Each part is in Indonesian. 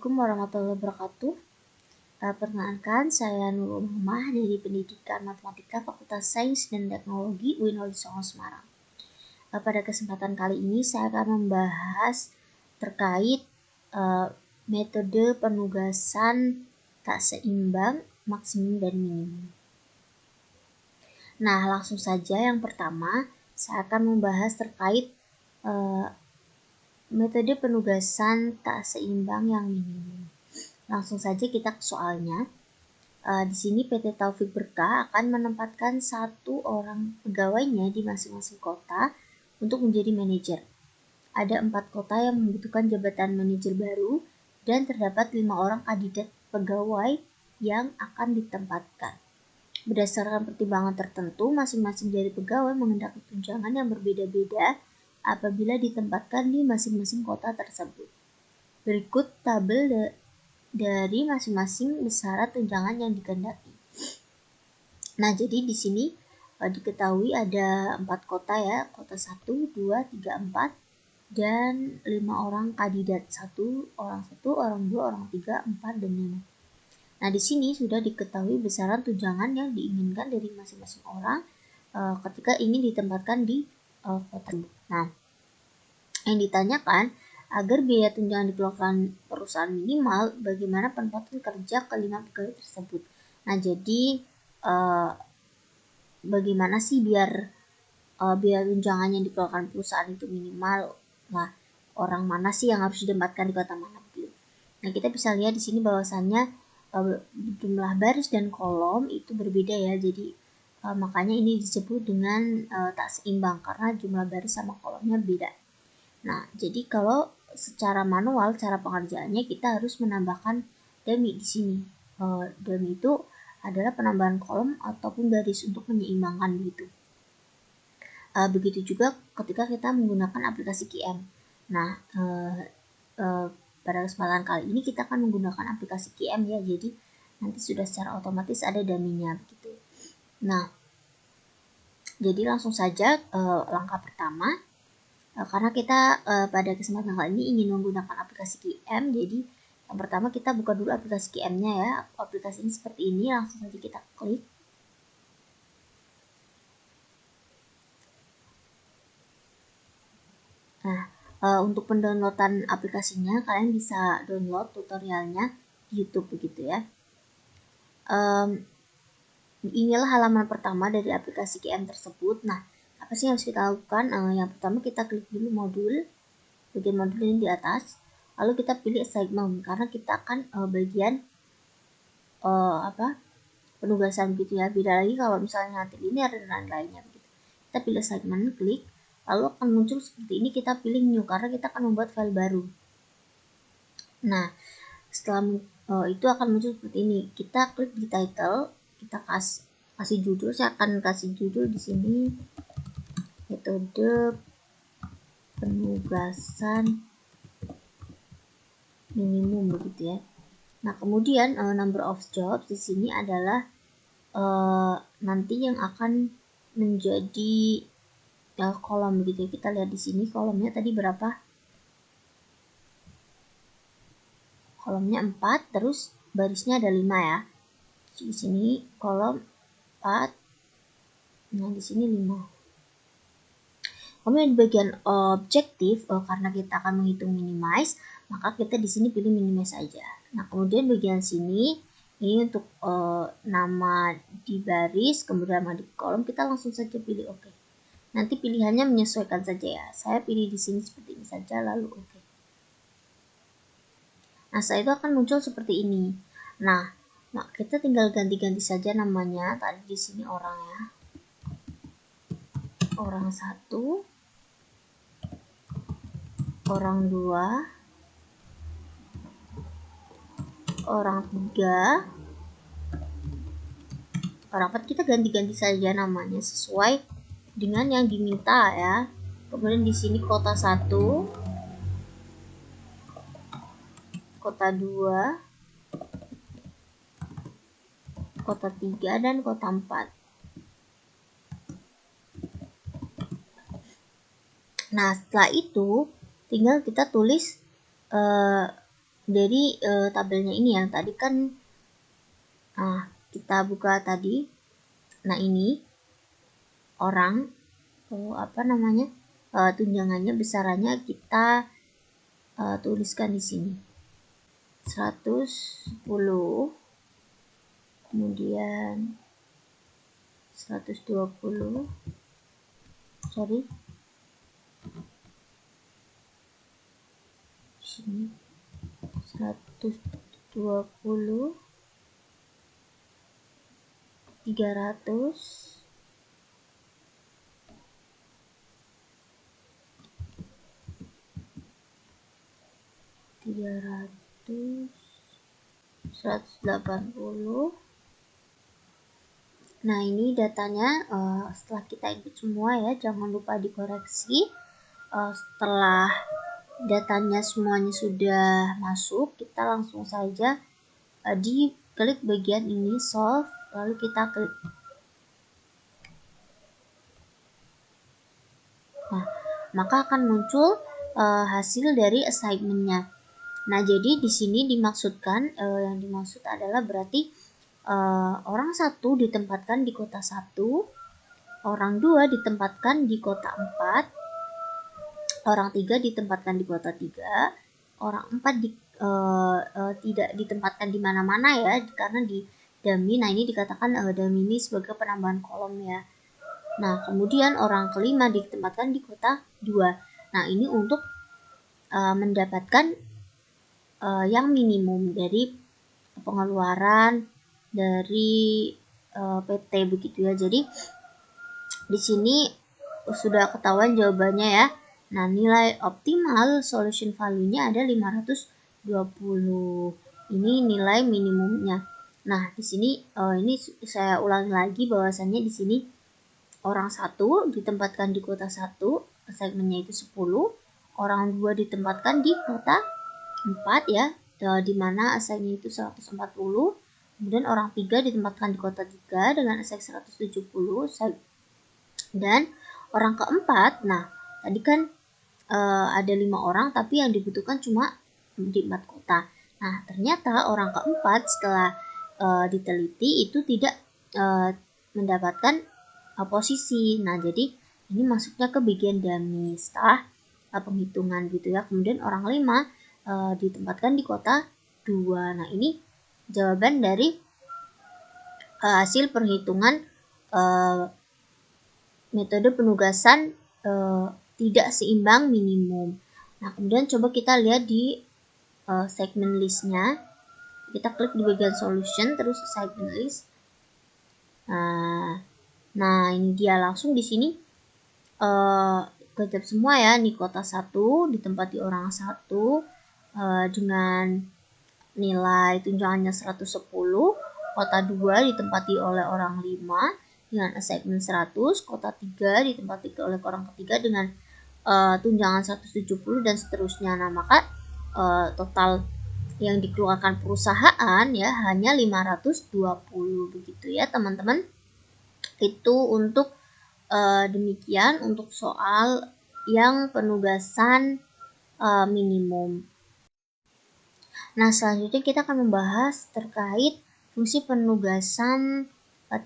Assalamualaikum warahmatullahi wabarakatuh. Perkenalkan, saya Nurul Muhammad dari Pendidikan Matematika Fakultas Sains dan Teknologi UIN Songo Semarang. Pada kesempatan kali ini saya akan membahas terkait metode penugasan tak seimbang, maksimum dan minimum. Nah, langsung saja yang pertama saya akan membahas terkait metode penugasan tak seimbang yang minimum. Langsung saja kita ke soalnya. Di sini PT Taufik Berkah akan menempatkan satu orang pegawainya di masing-masing kota untuk menjadi manajer. Ada 4 kota yang membutuhkan jabatan manajer baru dan terdapat 5 orang kandidat pegawai yang akan ditempatkan. Berdasarkan pertimbangan tertentu, masing-masing dari pegawai mengendaki tunjangan yang berbeda-beda apabila ditempatkan di masing-masing kota tersebut. Berikut tabel dari masing-masing besaran tunjangan yang dikehendaki. Nah, jadi di sini diketahui ada 4 kota ya, kota 1, 2, 3, 4 dan 5 orang kandidat, 1, orang 2, orang 3, 4 dan 5. Nah, di sini sudah diketahui besaran tunjangan yang diinginkan dari masing-masing orang ketika ingin ditempatkan di kota. Nah, yang ditanyakan agar biaya tunjangan dikeluarkan perusahaan minimal, bagaimana penempatan kerja kelima pegawai tersebut. Nah, jadi bagaimana sih biar biaya tunjangan yang dikeluarkan perusahaan itu minimal? Nah, orang mana sih yang harus ditempatkan di kota mana? Nah, kita bisa lihat di sini bahwasannya jumlah baris dan kolom itu berbeda ya. Jadi makanya ini disebut dengan tak seimbang karena jumlah baris sama kolomnya beda. Nah, jadi kalau secara manual cara pengerjaannya kita harus menambahkan dummy di sini. Dummy itu adalah penambahan kolom ataupun baris untuk menyeimbangkan gitu. Begitu juga ketika kita menggunakan aplikasi QM. Nah, pada kesempatan kali ini kita akan menggunakan aplikasi QM ya. Jadi nanti sudah secara otomatis ada dummy-nya begitu. Nah, jadi langsung saja langkah pertama. Karena kita pada kesempatan kali ini ingin menggunakan aplikasi QM, jadi yang pertama kita buka dulu aplikasi QM-nya ya. Aplikasi ini seperti ini, langsung saja kita klik. Nah, untuk pendownloadan aplikasinya kalian bisa download tutorialnya di YouTube begitu ya. Inilah halaman pertama dari aplikasi QM tersebut. Nah, apa sih yang harus kita lakukan? Yang pertama kita klik dulu modul, bagian modul ini di atas, lalu kita pilih assignment karena kita akan bagian penugasan gitu ya. Beda lagi kalau misalnya nanti linear dan lain-lainnya begitu. Kita pilih assignment, klik, lalu akan muncul seperti ini. Kita pilih new karena kita akan membuat file baru. Nah, setelah itu akan muncul seperti ini. Kita klik di title, kita kasih judul. Saya akan kasih judul di sini metode penugasan minimum begitu ya. Nah, kemudian number of jobs di sini adalah nanti yang akan menjadi kolom begitu ya. Kita lihat di sini kolomnya tadi berapa? Kolomnya 4, terus barisnya ada 5 ya. Di sini kolom 4. Nah, di sini 5. Kemudian di bagian objektif, karena kita akan menghitung minimize, maka kita di sini pilih minimize saja. Nah, kemudian bagian sini ini untuk nama di baris, kemudian nama di kolom, kita langsung saja pilih OK. Nanti pilihannya menyesuaikan saja ya. Saya pilih di sini seperti ini saja, lalu OK. Nah, setelah itu akan muncul seperti ini. Nah, kita tinggal ganti-ganti saja namanya. Tadi di sini orang ya. Orang 1, orang 2, orang 3, orang 4. Kita ganti-ganti saja namanya sesuai dengan yang diminta ya. Kemudian di sini kota 1, kota 2, kota 3 dan kota 4. Nah, setelah itu tinggal kita tulis dari tabelnya ini yang tadi kan, kita buka tadi. Nah ini orang, tunjangannya besarannya kita tuliskan di sini 110, kemudian 120, sini 120, 300, 180. Nah ini datanya setelah kita input semua ya, jangan lupa dikoreksi. Setelah datanya semuanya sudah masuk, kita langsung saja di klik bagian ini solve, lalu kita klik. Nah maka akan muncul hasil dari assignmentnya. Nah jadi di sini dimaksudkan, yang dimaksud adalah berarti orang 1 ditempatkan di kota 1, orang 2 ditempatkan di kota 4, orang 3 ditempatkan di kota 3, orang 4 tidak ditempatkan di mana-mana ya, karena di dummy. Nah ini dikatakan dummy ini sebagai penambahan kolom ya. Nah kemudian orang kelima ditempatkan di kota 2. Nah ini untuk mendapatkan yang minimum dari pengeluaran dari PT begitu ya. Jadi di sini sudah ketahuan jawabannya ya. Nah, nilai optimal solution value-nya ada 520. Ini nilai minimumnya. Nah, di sini ini saya ulangi lagi bahwasannya di sini orang 1 ditempatkan di kota 1, segmennya itu 10. Orang 2 ditempatkan di kota 4 ya, di mana assignnya itu 140. Kemudian orang 3 ditempatkan di kota 3 dengan assign 170. Dan orang keempat, nah tadi kan ada 5 orang tapi yang dibutuhkan cuma di 4 kota. Nah ternyata orang keempat setelah diteliti itu tidak mendapatkan posisi. Nah jadi ini masuknya ke bagian dummy setelah penghitungan gitu ya. Kemudian orang 5 ditempatkan di kota 2. Nah ini jawaban dari hasil perhitungan metode penugasan tidak seimbang minimum. Nah kemudian coba kita lihat di segmen listnya. Kita klik di bagian solution terus segment list. Nah ini dia langsung di sini kejap semua ya. Ini kota 1 ditempati orang 1 dengan nilai tunjangannya 110, kota 2 ditempati oleh orang 5 dengan assignment 100, kota 3 ditempati oleh orang ketiga dengan tunjangan 170 dan seterusnya. Nah, maka total yang dikeluarkan perusahaan ya hanya 520 begitu ya, teman-teman. Itu untuk demikian untuk soal yang penugasan minimum. Nah, selanjutnya kita akan membahas terkait fungsi penugasan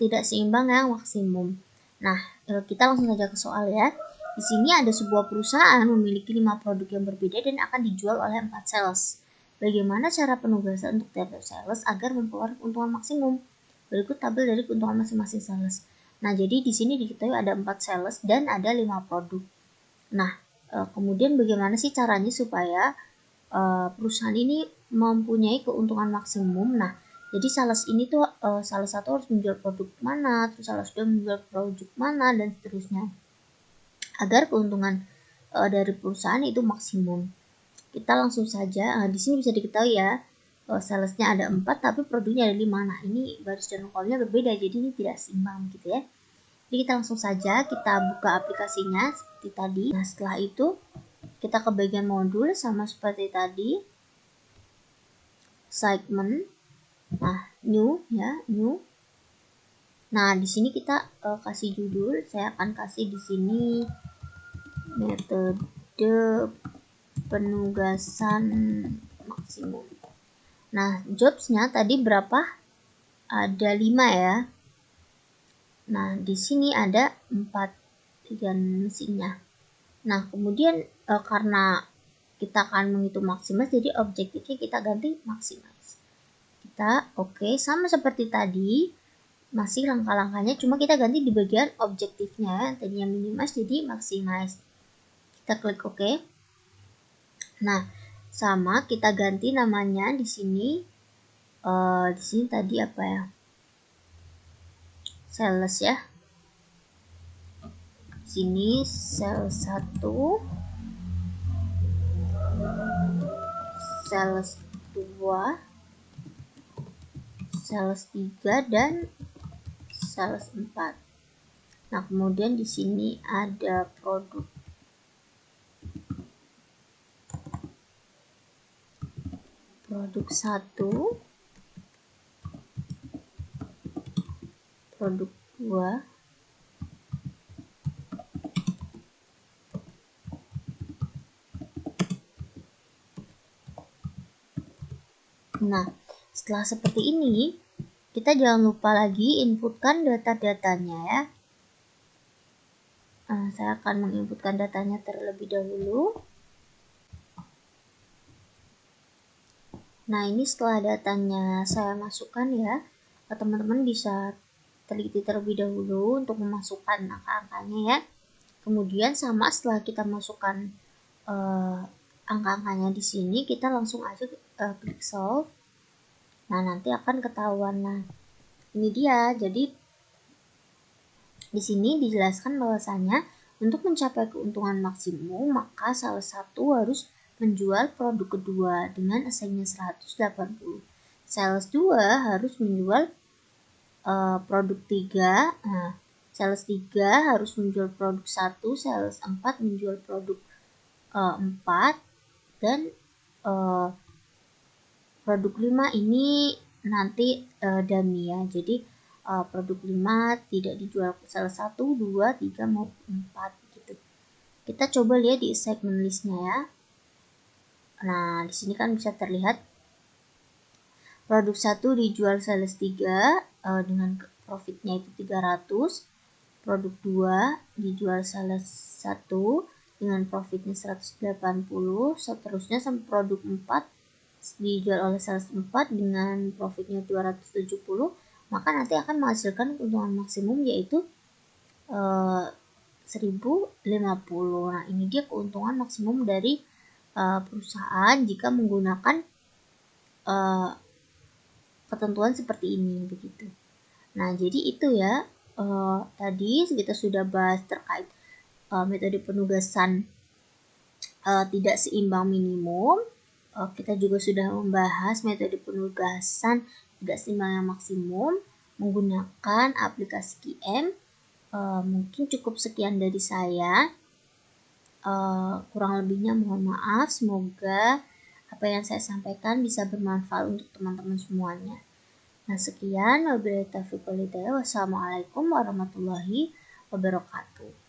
tidak seimbang yang maksimum. Nah, kita langsung saja ke soal ya. Di sini ada sebuah perusahaan memiliki 5 produk yang berbeda dan akan dijual oleh 4 sales. Bagaimana cara penugasan untuk tiap sales agar memperoleh keuntungan maksimum? Berikut tabel dari keuntungan masing-masing sales. Nah, jadi di sini diketahui ada 4 sales dan ada 5 produk. Nah, kemudian bagaimana sih caranya supaya perusahaan ini mempunyai keuntungan maksimum? Nah, jadi sales ini tuh salah satu harus menjual produk mana, terus salah satu menjual produk mana dan seterusnya, agar keuntungan dari perusahaan itu maksimum. Kita langsung saja, di sini bisa diketahui ya, salesnya ada 4 tapi produknya ada 5. Nah, ini baris dan kolomnya berbeda, jadi ini tidak seimbang gitu ya. Jadi kita langsung saja kita buka aplikasinya seperti tadi. Nah, setelah itu kita ke bagian modul sama seperti tadi, segment. Nah, new ya, new. Nah, di sini kita kasih judul. Saya akan kasih di sini metode penugasan maksimum. Nah, jobsnya tadi berapa? Ada 5 ya. Nah, di sini ada 4 bagian mesinnya. Nah, kemudian karena kita akan menghitung maksimal, jadi objektifnya kita ganti maximize. Kita oke, sama seperti tadi, masih langkah-langkahnya, cuma kita ganti di bagian objektifnya, tadinya minimize jadi maximize. Kita klik oke. Nah, sama kita ganti namanya di sini. Di sini tadi apa ya? Sales ya. Sini sales 1, sales 2, sales 3 dan sales 4. Nah, kemudian di sini ada produk 1, produk 2, nah, setelah seperti ini, kita jangan lupa lagi inputkan data-datanya ya. Saya akan menginputkan datanya terlebih dahulu. Nah, ini setelah datanya saya masukkan ya, teman-teman bisa teliti terlebih dahulu untuk memasukkan angka-angkanya ya. Kemudian sama setelah kita masukkan angka-angkanya di sini, kita langsung aja klik solve. Nah, nanti akan ketahuan. Nah, ini dia. Jadi di sini dijelaskan bahwasanya untuk mencapai keuntungan maksimum, maka salah satu harus menjual produk kedua dengan assignment 180. Sales 2 harus menjual produk 3. Nah, sales 3 harus menjual produk 1, sales 4 menjual produk 4, dan produk 5 ini nanti dummy ya. Jadi produk 5 tidak dijual salah 1, 2, 3 maupun 4 gitu. Kita coba lihat di segment listnya ya. Nah, di sini kan bisa terlihat produk 1 dijual sales 3 dengan profitnya itu 300. Produk 2 dijual sales 1 dengan profitnya 180. Seterusnya sampai produk 4 dijual oleh sales 4 dengan profitnya 270, maka nanti akan menghasilkan keuntungan maksimum yaitu 1050. Nah, ini dia keuntungan maksimum dari perusahaan jika menggunakan ketentuan seperti ini begitu. Nah, jadi itu ya, tadi kita sudah bahas terkait metode penugasan tidak seimbang minimum. Kita juga sudah membahas metode penugasan tidak seimbang yang maksimum menggunakan aplikasi QM. Mungkin cukup sekian dari saya. Kurang lebihnya mohon maaf. Semoga apa yang saya sampaikan bisa bermanfaat untuk teman-teman semuanya. Nah, sekian. Wassalamualaikum warahmatullahi wabarakatuh.